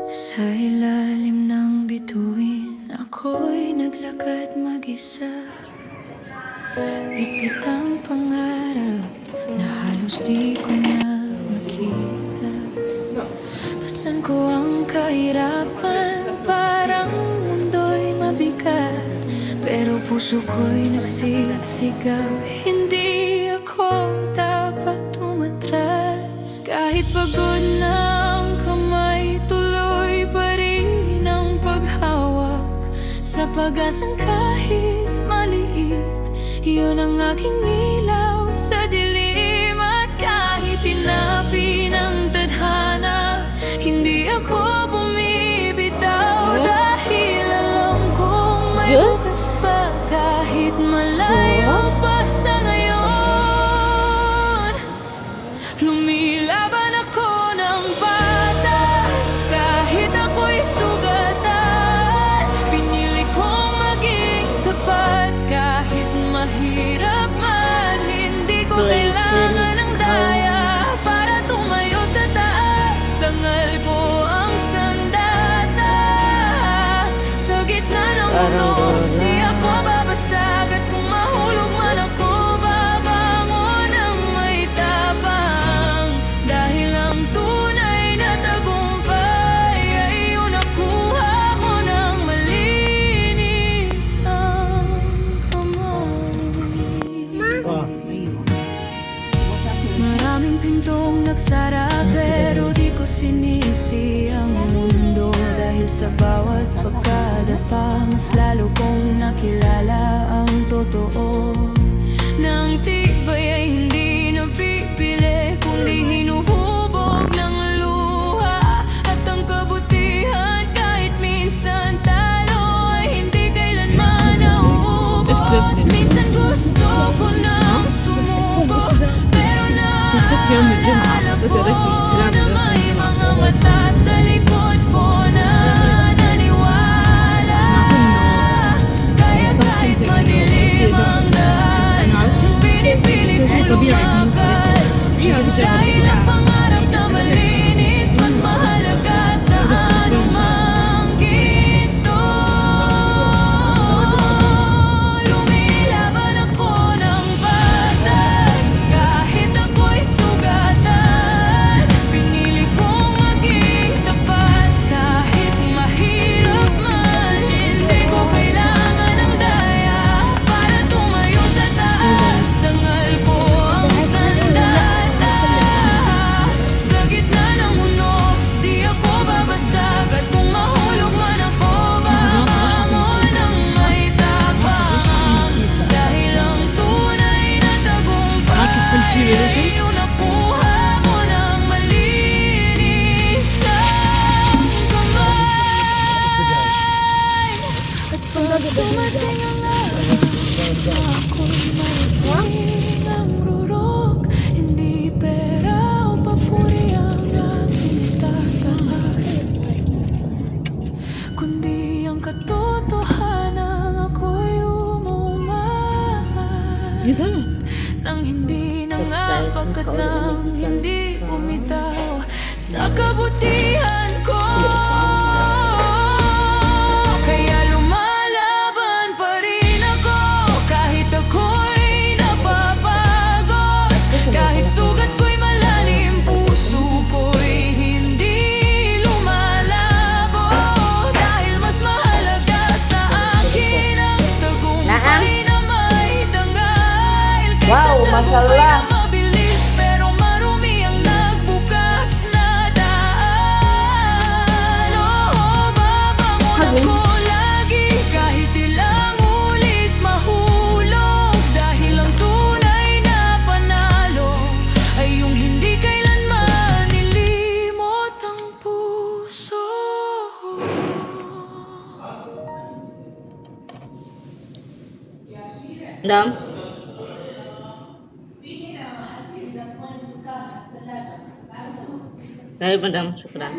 Sa ilalim ng bituin, ako'y naglakad mag-isa. Bitbit ang pangarap na halos di ko na makita. Pasan ko ang kahirapan, parang mundo'y mabigat. Pero puso ko'y nagsisigaw, hindi ako dapat umatras. Kahit pagod na ang kamay, tuloy pa rin ang paghawak sa pag-asang kahit maliit. Yun ang aking ilaw sa dilim. At kahit tinapi ng tadhana, hindi ako bumibitaw. Dahil alam kong may bukas pa, kahit malayo pa sa ngayon. Lumilaban ako ng patas, kahit ako'y sugatan. Pinili kong maging tapat, kahit mahirap man. Hindi ko kailangan ng daya para tumayo sa taas. Dangal ko ang sandata sa gitna ng unos. Di ako babasag, at kung mahulog man ako, babangon ng may tapang. Dahil ang tunay na tagumpay ay yung nakuha mo ng malinis ang kamay. Maraming pintong nagsara, pero di ko sinisi ang mundo. Dahil sa bawat pagkadapa, mas lalo kong nakilala ang totoo. Nang tibay ay hindi napipili, kundi hinuhubog ng luha. At ang kabutihan kahit minsan talo, ay hindi kailanman nauubos. Minsan gusto ko nang sumuko, pero naalala ko na may mga mata sa likod ko na naniwala. Kaya kahit madilim ang daan, pinipili ko lumakad. Dahil ang pangarap na malinis, mas mahalaga sa anumang ginto. Lumilaban ako ng batas, kahit ako'y sugatan. Pinili kong maging tapat, kahit mahirap man. Hindi ko kailangan ng daya para tumayo sa taas. Dangal ko ang sandata sa gitna ng unos. Di ako babasag, at kung mahulog man ako, babangon ng may tapang. Dahil ang tunay na tagumpay ay yung nakuha mo ng malinis ang kamay. At pag dumating ang araw na ako'y mariting ang rurok, hindi pera o papuri ang aking tataas, kundi ang katotohanan. Ako'y umumahal nang hindi nangapak at nang hindi bumitaw sa kabutihan ko. Kaya lumalaban pa rin ako, kahit ako'y napapagod. Kahit sugat ko'y malalim, puso ko'y hindi lumalabo. Dahil mas mahalaga sa akin ang tagumpay na may dangal, kaysa tagumpay na mabilis pero marumi ang nagbukas na daan. Babangon ako lagi, kahit ilang ulit mahulog. Dahil ang tunay na panalo ay yung hindi kailanman nilimot ang puso. Madam? Dahil madam, syukran.